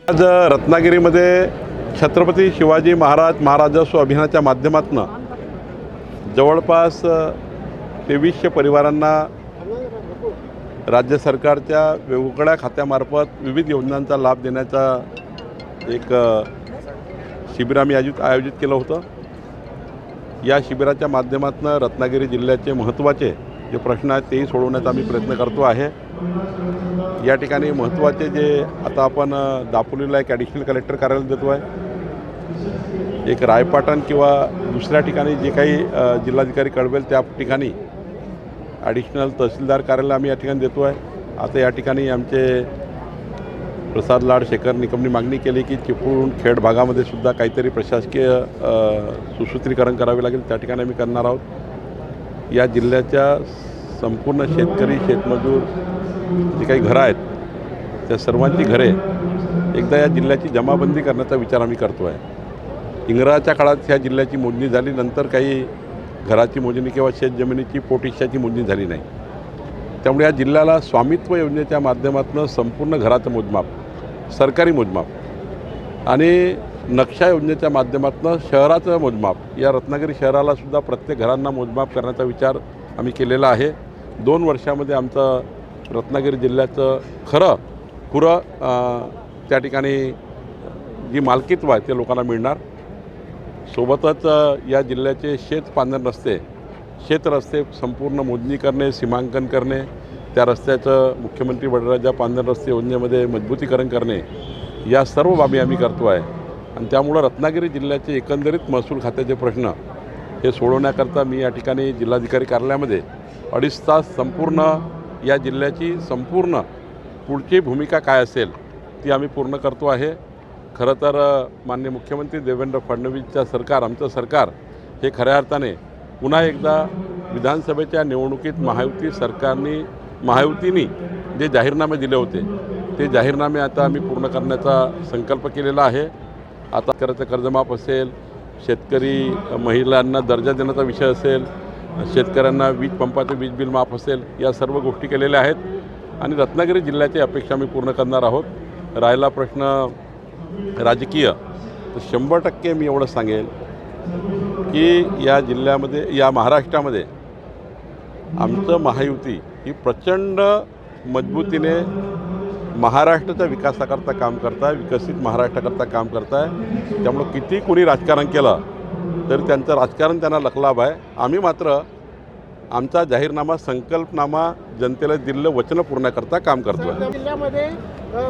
आज रत्नागिरीमध्ये छत्रपती शिवाजी महाराजोत्सव अभियानाच्या माध्यमातून जवळपास 2300 परिवारांना राज्य सरकारच्या वेगवेगळ्या खात्यामार्फत विविध योजनांचा लाभ देण्याचा एक शिबिर आम्ही आयोजित केलं होतं। या शिबिराच्या माध्यमातून रत्नागिरी जिल्ह्याचे महत्त्वाचे जे प्रश्न आहेत तेही सोडवण्याचा आम्ही प्रयत्न करतो आहे। या ठिकाणी महत्त्वाचे जे आता आपण दापोलीला एक ॲडिशनल कलेक्टर कार्यालय देतो आहे, एक रायपाटण किंवा दुसऱ्या ठिकाणी जे काही जिल्हाधिकारी कळवेल त्या ठिकाणी ॲडिशनल तहसीलदार कार्यालय आम्ही या ठिकाणी देतो आहे। आता या ठिकाणी आमचे प्रसाद लाड शेखर निकमनी मागणी केली की चिपळूण खेड भागामध्ये सुद्धा काहीतरी प्रशासकीय सुसूत्रीकरण करावे लागेल, त्या ठिकाणी आम्ही करणार आहोत। या जिल्ह्याच्या संपूर्ण शेतकरी शेतमजूर जे काही घरं आहेत त्या सर्वांची घरे एकदा या जिल्ह्याची जमाबंदी करण्याचा विचार आम्ही करतो आहे। इंग्रजाच्या काळात ह्या जिल्ह्याची मोजणी झाली, नंतर काही घराची मोजणी किंवा शेतजमिनीची पोटहिश्शाची मोजणी झाली नाही। त्यामुळे या जिल्ह्याला स्वामित्व योजनेच्या माध्यमातून संपूर्ण घराचं मोजमाप, सरकारी मोजमाप आणि नक्षा योजनेच्या माध्यमातून शहराचं मोजमाप, या रत्नागिरी शहरालासुद्धा प्रत्येक घरांना मोजमाप करण्याचा विचार आम्ही केलेला आहे। 2 वर्षामध्ये आमचं रत्नागिरी जिल्ह्याचं पुरं त्या ठिकाणी जी मालकीत्व आहे ते लोकांना मिळणार। सोबतच या जिल्ह्याचे शेतरस्ते संपूर्ण मोजणी करणे, सीमांकन करणे, त्या रस्त्याचं मुख्यमंत्री बळीराजा पांढर रस्ते योजनेमध्ये मजबूतीकरण करणे, या सर्व बाबी आम्ही करतो आहे। आणि त्यामुळं रत्नागिरी जिल्ह्याचे एकंदरीत महसूल खात्याचे प्रश्न हे सोडवण्याकरता मी या ठिकाणी जिल्हाधिकारी कार्यालयामध्ये 2.5 तास संपूर्ण या जिल्ह्याची संपूर्ण पुढची भूमिका काय असेल ती आम्ही पूर्ण करतो आहे। खरं तर माननीय मुख्यमंत्री देवेंद्र फडणवीसचं सरकार, आमचं सरकार हे खऱ्या अर्थाने पुन्हा एकदा विधानसभेच्या निवडणुकीत महायुतीने जे जाहीरनामे दिले होते ते जाहीरनामे आता आम्ही पूर्ण करण्याचा संकल्प केलेला आहे। आता करायचं कर्जमाफ असेल, शेतकरी महिलांना दर्जा देण्याचा विषय असेल, शेतकऱ्यांना वीज पंपाचे वीज बिल माफ असेल, या सर्व गोष्टी केलेल्या आहेत आणि रत्नागिरी जिल्ह्याची अपेक्षा आम्ही पूर्ण करणार आहोत। राहिला प्रश्न राजकीय, तर 100% मी एवढं सांगेल की या जिल्ह्यामध्ये, या महाराष्ट्रामध्ये आमचं महायुती ही प्रचंड मजबूतीने महाराष्ट्राच्या विकासाकरता काम करत आहे, विकसित महाराष्ट्राकरता काम करत आहे। त्यामुळं किती कोणी राजकारण केलं तरी त्यांचं राजकारण त्यांना लखलाभ आहे। आम्ही मात्र आमचा जाहीरनामा, संकल्पनामा जनतेला दिलेलं वचन पूर्ण करता काम करतो आहे। जिल्ह्यामध्ये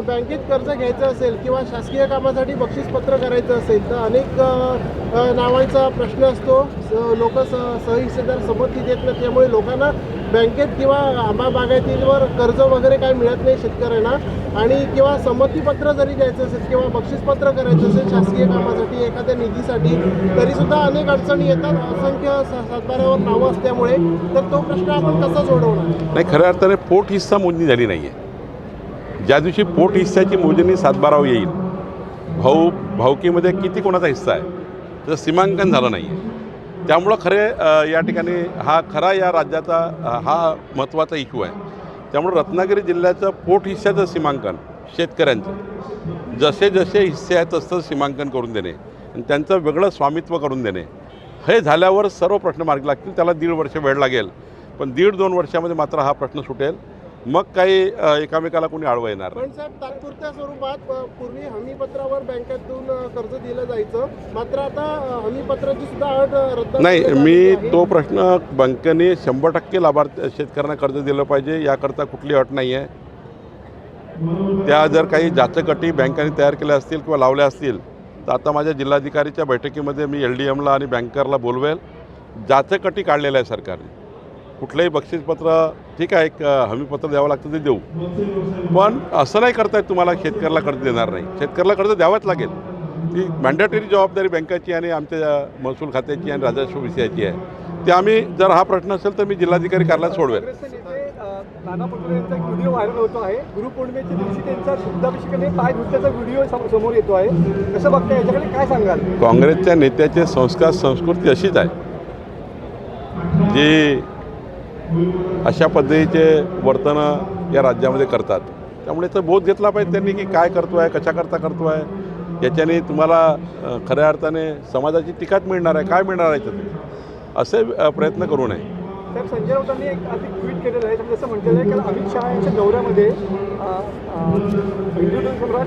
बँकेत कर्ज घ्यायचं असेल किंवा शासकीय कामासाठी बक्षीसपत्र करायचं असेल तर अनेक नावांचा प्रश्न असतो। लोक सहहिस्सेदार संमती देत नाही, त्यामुळे लोकांना बँकेत किंवा आंबा बागायतीवर कर्ज वगैरे काय मिळत नाही शेतकऱ्यांना। आणि किंवा संमतीपत्र जरी द्यायचं असेल किंवा बक्षीसपत्र करायचं असेल शासकीय कामासाठी, एखाद्या निधीसाठी, तरीसुद्धा अनेक अडचणी येतात, असंख्य सातबाऱ्यावर नावं असल्यामुळे। तर तो प्रश्न आपण कसा सोडवणार? नाही, खऱ्या अर्थाने पोट हिस्सा मोजणी झाली नाही आहे। ज्या दिवशी पोट हिस्साची मोजणी सातबारावर येईल, भाऊकीमध्ये किती कोणाचा हिस्सा आहे त्याचं सीमांकन झालं नाही आहे। त्यामुळं या ठिकाणी हा या राज्याचा हा महत्त्वाचा इश्यू आहे। त्यामुळं रत्नागिरी जिल्ह्याचं पोट हिस्साचं सीमांकन, शेतकऱ्यांचं जसे जसे हिस्से आहेत तसं सीमांकन करून देणे आणि त्यांचं वेगळं स्वामित्व करून देणे, हे झाल्यावर सर्व प्रश्न मार्गी लागतील। त्याला 1.5 वर्ष वेळ लागेल, पण 1.5-2 वर्षामध्ये मात्र हा प्रश्न सुटेल। मग काही एकामेकाला कोणी आडवं येणार पण साहेब, तात्पुरत्या स्वरूपात पूर्वी हमीपत्रावर बँकेतून कर्ज दिलं जायचं, मात्र आता हमीपत्राची सुद्धा अट रद्द नाही। मी तो प्रश्न बँकेने 100% लाभार्थी शेतकऱ्यांना कर्ज दिलं पाहिजे याकरता कुठली अट नाही आहे। त्या जर काही जाचक अटी बँकांनी तयार केल्या असतील किंवा लावल्या असतील तर आता माझ्या जिल्हाधिकारीच्या बैठकीमध्ये मी LDMला आणि बँकरला बोलवेल। जाचक अटी काढलेल्या आहे सरकारने, कुठलंही बक्षीसपत्र ठीक आहे, एक हमीपत्र द्यावं लागतं ते देऊ, पण असं नाही करता येत तुम्हाला शेतकऱ्याला कर्ज देणार नाही। शेतकऱ्याला कर्ज द्यावंच लागेल, ती मॅन्डेटरी जबाबदारी बँकेची आणि आमच्या महसूल खात्याची आणि राजस्व विषयाची आहे। ते आम्ही, जर हा प्रश्न असेल तर मी जिल्हाधिकारी कार्यालयात सोडवेल। नाना पटोले यांचा एक व्हिडिओ व्हायरल होतो आहे। गुरुपौर्णिमेच्या दिवशी त्यांचा शुद्धाभिषेकाने पाय धुतल्याचा व्हिडिओ समोर येतो आहे, कसं बघताय याच्याकडे काय सांगाल? काँग्रेसच्या नेत्याचे संस्कार संस्कृती अशीच आहे, जी अशा पद्धतीचे वर्तन या राज्यामध्ये करतात। त्यामुळे तर बोध घेतला पाहिजे त्यांनी की काय करतो आहे, कशाकरता करतो आहे. याच्याने तुम्हाला खऱ्या अर्थाने समाजाची टीकाच मिळणार आहे, काय मिळणार आहे त्यातून, असे प्रयत्न करू नये. साहेब, संजय राऊतांनी एक आधी ट्विट केलेलं आहे, त्यामध्ये असं म्हटलेलं आहे की अमित शहा यांच्या दौऱ्यामध्ये हिंदू सम्राट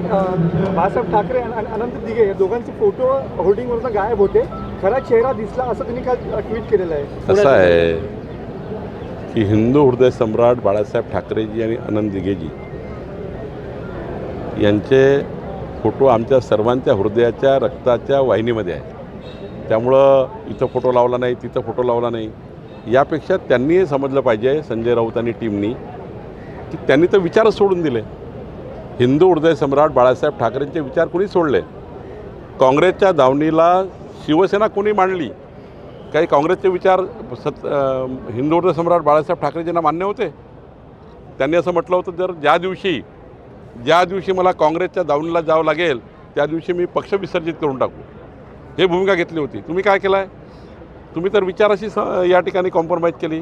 बाळासाहेब ठाकरे आणि अनंत दिघे या दोघांचे फोटो होर्डिंगवरचा गायब होते, खरा चेहरा दिसला असं त्यांनी काल ट्विट केलेलं आहे. असं आहे की हिंदू हृदय सम्राट बाळासाहेब ठाकरेजी आणि अनंत दिघेजी यांचे फोटो आमच्या सर्वांच्या हृदयाच्या रक्ताच्या वाहिनीमध्ये आहे. त्यामुळं इथं फोटो लावला नाही, तिथं फोटो लावला नाही. यापेक्षा त्यांनी समजलं पाहिजे, संजय राऊत आणि टीमनी, की त्यांनी तर विचारच सोडून दिले. हिंदू हृदय सम्राट बाळासाहेब ठाकरेंचे विचार कोणी सोडले? काँग्रेसच्या दावणीला शिवसेना कोणी मांडली? काही काँग्रेसचे विचार हिंदू हृदय सम्राट बाळासाहेब ठाकरेजींना मान्य होते? त्यांनी असं म्हटलं होतं, जर ज्या दिवशी मला काँग्रेसच्या दावणीला जावं लागेल त्या दिवशी मी पक्ष विसर्जित करून टाकू, हे भूमिका घेतली होती. तुम्ही काय केलं आहे? तुम्ही तर विचाराशी या ठिकाणी कॉम्प्रोमाइज केली.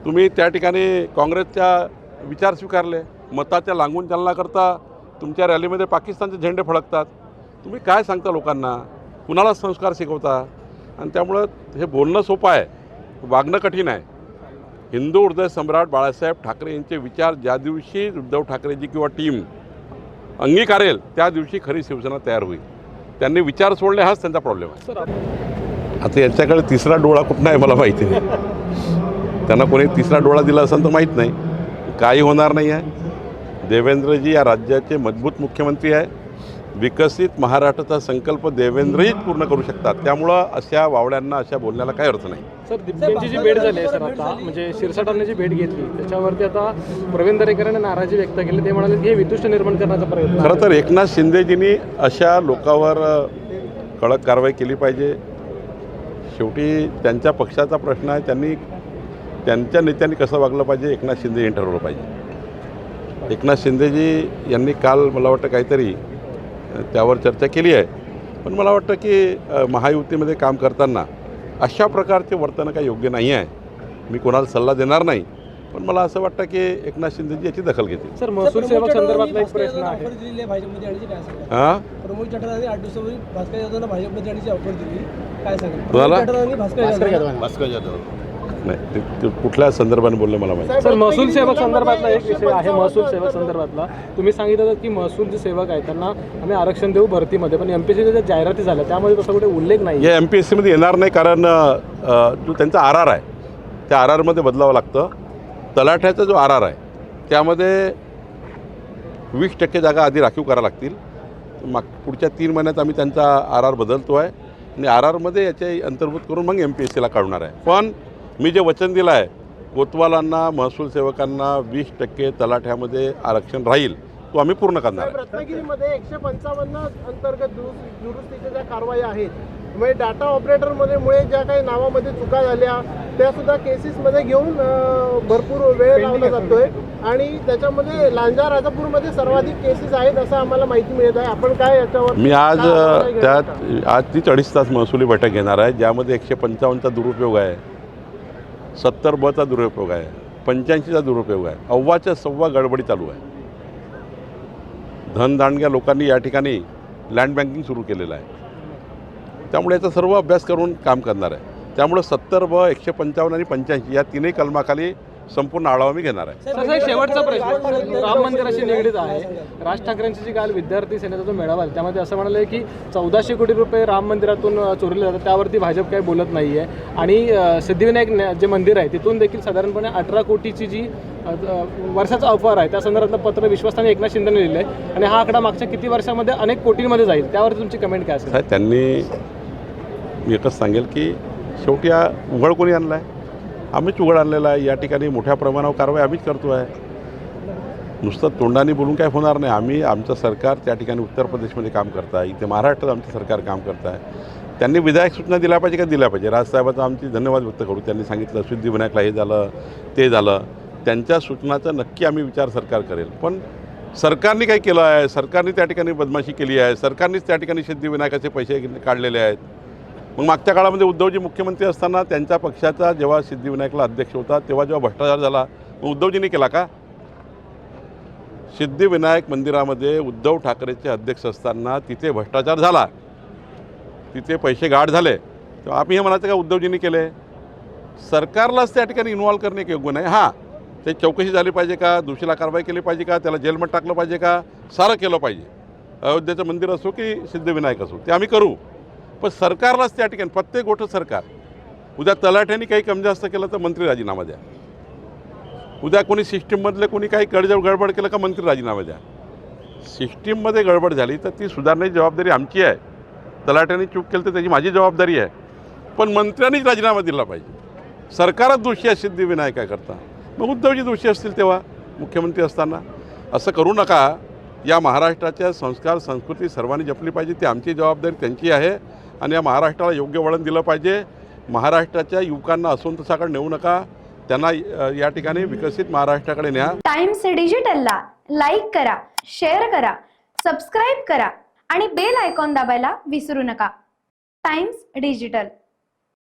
तुम्ही त्या ठिकाणी काँग्रेसच्या विचार स्वीकारले. मताच्या लागून चालण्याकरता तुमच्या रॅलीमध्ये पाकिस्तानचे झेंडे फडकतात. तुम्ही काय सांगता लोकांना? कुणाला संस्कार शिकवता? आणि त्यामुळं हे बोलणं सोपं आहे, वागणं कठीण आहे. हिंदू हृदय सम्राट बाळासाहेब ठाकरे यांचे विचार ज्या दिवशी उद्धव ठाकरेजी किंवा टीम अंगीकारेल त्या दिवशी खरी शिवसेना तयार होईल. त्यांनी विचार सोडले, हाच त्यांचा प्रॉब्लेम आहे. आता यांच्याकडे तिसरा डोळा कुठं आहे मला माहिती नाही. त्यांना कोणी तिसरा डोळा दिला असेल तर माहीत नाही. काही होणार नाही आहे. देवेंद्रजी या राज्याचे मजबूत मुख्यमंत्री आहे. विकसित महाराष्ट्राचा संकल्प देवेंद्रहीच पूर्ण करू शकतात. त्यामुळं अशा वावड्यांना, अशा बोलण्याला काही अर्थ नाही. सर, दिप्तेंची जी भेट झाली आहे सर, आता म्हणजे शिरसाटांनी जी भेट घेतली त्याच्यावरती आता प्रवीण दरेकरांनी नाराजी व्यक्त केली. ते म्हणाले की हे वितुष्ट निर्माण करण्याचा प्रयत्न. खरं तर एकनाथ शिंदेजींनी अशा लोकांवर कडक कारवाई केली पाहिजे. शेवटी त्यांच्या पक्षाचा प्रश्न आहे. त्यांनी त्यांच्या नेत्यांनी कसं वागलं पाहिजे एकनाथ शिंदे यांनी ठरवलं पाहिजे. एकनाथ शिंदेजी यांनी काल मला वाटतं काहीतरी त्यावर चर्चा केली आहे. पण मला वाटतं की महायुतीमध्ये काम करताना अशा प्रकारचे वर्तन काही योग्य नाही आहे. मी कोणाला सल्ला देणार नाही, पण मला असं वाटतं की एकनाथ शिंदेजी याची दखल घेतील. सर, महसूल सेवक संदर्भातला एक प्रश्न आहे. हां, प्रमोद चटर्जी 8 दिवसापूर्वी भास्कर जाधवला भाजपमध्ये आणण्याची ऑफर दिली, काय सांगेल? कोणाला? भास्कर जाधव नाही, ते कुठल्या संदर्भाने बोलले मला माहिती. सर, महसूल सेवक संदर्भातला एक विषय आहे. महसूल सेवक संदर्भातला तुम्ही सांगितलं की महसूल जे सेवक आहेत त्यांना आम्ही आरक्षण देऊ भरतीमध्ये, पण एमपीएससीच्या ज्या जाहिराती झाल्या त्यामध्ये तसा कुठे उल्लेख नाही. या MPSCमध्ये येणार नाही, कारण जो त्यांचा RR आहे त्या RRमध्ये बदलावं लागतं. तलाठ्याचा जो RR आहे त्यामध्ये 20% जागा आधी राखीव कराव्या लागतील. पुढच्या 3 महिन्यात आम्ही त्यांचा RR बदलतो आहे आणि RRमध्ये याचे अंतर्भूत करून मग MPSCला काढणार आहे. पण मी जे वचन दिलं आहे, कोतवालांना, महसूल सेवकांना 20% तलाठ्यामध्ये आरक्षण राहील, तो आम्ही पूर्ण करणार आहे. रत्नागिरीमध्ये 155 अंतर्गत दुरुस्तीच्या ज्या कारवाई आहेत, म्हणजे डाटा ऑपरेटरमध्ये मुळे ज्या काही नावामध्ये चुका झाल्या त्यासुद्धा केसेसमध्ये घेऊन भरपूर वेळ लावला जातोय आणि त्याच्यामध्ये लांजा राजापूरमध्ये सर्वाधिक केसेस आहेत असं आम्हाला माहिती मिळत आहे. आपण काय याच्यावर? मी आज तीच 2.5 तास महसुली बैठक घेणार आहे, ज्यामध्ये 155चा दुरुपयोग आहे, 70B दुरुपयोग आहे, 85चा दुरुपयोग आहे, अव्वाच्या सव्वा गडबडी चालू आहे. धनदांडग्या लोकांनी या ठिकाणी लँड बँकिंग सुरू केलेलं आहे. त्यामुळे याचा सर्व अभ्यास करून काम करणार आहे. त्यामुळे 70B, 155 आणि 85 या तीनही कलमाखाली संपूर्ण आढावा मी घेणार आहे. सर, एक शेवटचा प्रश्न राम मंदिराशी निगडीत आहे. राज ठाकरेंची जी काल विद्यार्थी सेनेचा जो मेळावा आहे त्यामध्ये असं म्हणाले की 1400 कोटी रुपये राम मंदिरातून चोरले जातात, त्यावरती भाजप काही बोलत नाही आहे. आणि सिद्धिविनायक जे मंदिर आहे तिथून देखील साधारणपणे 18 कोटीची जी वर्षाचा ऑफर आहे त्या संदर्भातलं पत्र विश्वासाने एकनाथ शिंदेने लिहिलं आहे आणि हा आकडा मागच्या किती वर्षामध्ये अनेक कोटींमध्ये जाईल, त्यावरती तुमची कमेंट काय असेल? त्यांनी मी एकच सांगेल की शेवटी हा उघड कोणी आणला आहे? आम्हीच उघड आणलेला आहे. या ठिकाणी मोठ्या प्रमाणावर कारवाई आम्हीच करतो आहे. नुसतं तोंडाने बोलून काय होणार नाही. आमचं सरकार त्या ठिकाणी उत्तर प्रदेशमध्ये काम करत आहे, इथे महाराष्ट्रात आमचं सरकार काम करत आहे. त्यांनी विधायक सूचना दिल्या पाहिजे का दिल्या पाहिजे? राजसाहेबांचा आमची धन्यवाद व्यक्त करू. त्यांनी सांगितलं सिद्धिविनायकला हे झालं ते झालं. त्यांच्या सूचनाचा नक्की आम्ही विचार सरकार करेल. पण सरकारने काय केलं आहे? सरकारने त्या ठिकाणी बदमाशी केली आहे. सरकारनेच त्या ठिकाणी सिद्धिविनायकाचे पैसे काढलेले आहेत. मग मागच्या काळामध्ये उद्धवजी मुख्यमंत्री असताना त्यांच्या पक्षाचा जेव्हा सिद्धिविनायकला अध्यक्ष होता तेव्हा जेव्हा भ्रष्टाचार झाला, मग उद्धवजींनी केला का? सिद्धिविनायक मंदिरामध्ये उद्धव ठाकरेचे अध्यक्ष असताना तिथे भ्रष्टाचार झाला, तिथे पैसे गाढ झाले, तर आम्ही हे म्हणायचं का उद्धवजींनी केले? सरकारलाच त्या ठिकाणी इन्व्हॉल्व करणे योग्य नाही. हां, ते चौकशी झाली पाहिजे का, दोषीला कारवाई केली पाहिजे का, त्याला जेलमध्ये टाकलं पाहिजे का, सारं केलं पाहिजे. अयोध्येचं मंदिर असो की सिद्धिविनायक असो ते आम्ही करू, पण सरकारलाच त्या ठिकाणी प्रत्येक गोष्ट सरकार. उद्या तलाठ्यांनी काही कमी जास्त केलं तर मंत्री राजीनामा द्या. उद्या कोणी सिस्टीममधले कोणी काही गडबड केलं का मंत्री राजीनामा द्या. सिस्टीममध्ये गडबड झाली तर ती सुधारण्याची जबाबदारी आमची आहे. तलाठ्यांनी चूक केली तर त्याची माझी जबाबदारी आहे, पण मंत्र्यांनीच राजीनामा दिला पाहिजे. सरकारच दोषी आहे सिद्धिविनायकाकरता, मग उद्धवजी दोषी असतील तेव्हा मुख्यमंत्री असताना. असं करू नका. या महाराष्ट्राच्या संस्कार संस्कृती सर्वांनी जपली पाहिजे, ती आमची जबाबदारी त्यांची आहे. आणि या महाराष्ट्राला योग्य वळण दिलं पाहिजे. महाराष्ट्राच्या युवकांना असंतोषाकडे नेऊ नका, त्यांना या ठिकाणी विकसित महाराष्ट्राकडे न्या. टाइम्स डिजिटलला लाईक करा, शेअर करा, सबस्क्राईब करा आणि बेल आयकॉन दाबायला विसरू नका. Times digital.